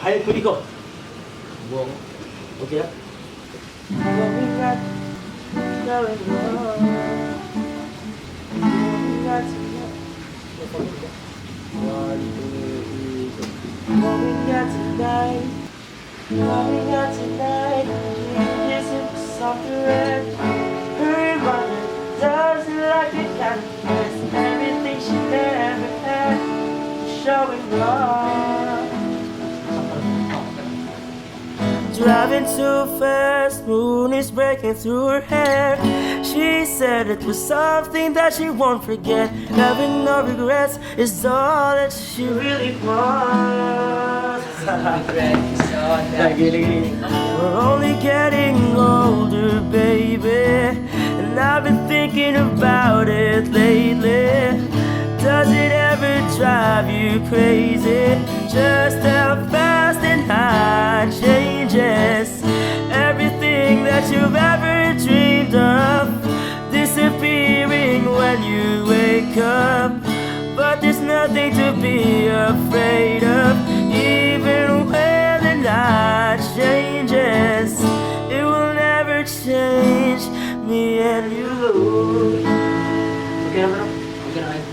Hayal ko dito. Buong. Okay na? Going at, going on. Going at, one, two, three, go. Going at tonight. Going out tonight. Changes into something red. Her mother doesn't like it, kind of dress. Everything she never had. Showing off. Driving too fast, moon is breaking through her hair. She said it was something that she won't forget. Having no regrets is all that she really wants. We're only getting older, baby, and I've been thinking about it lately. Does it ever drive you crazy? Just how fast and high changes. Everything that you've ever dreamed of disappearing when you wake up. But there's nothing to be afraid of. Even when the night changes, it will never change me and you. Okay, bro? Okay na kayo.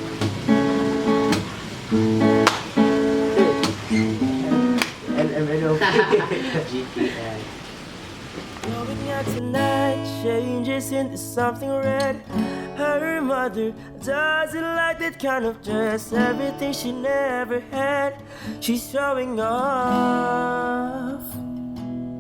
LMNO. GTL. Going out tonight changes into something red. Her mother doesn't like that kind of dress. Everything she never had, she's showing off.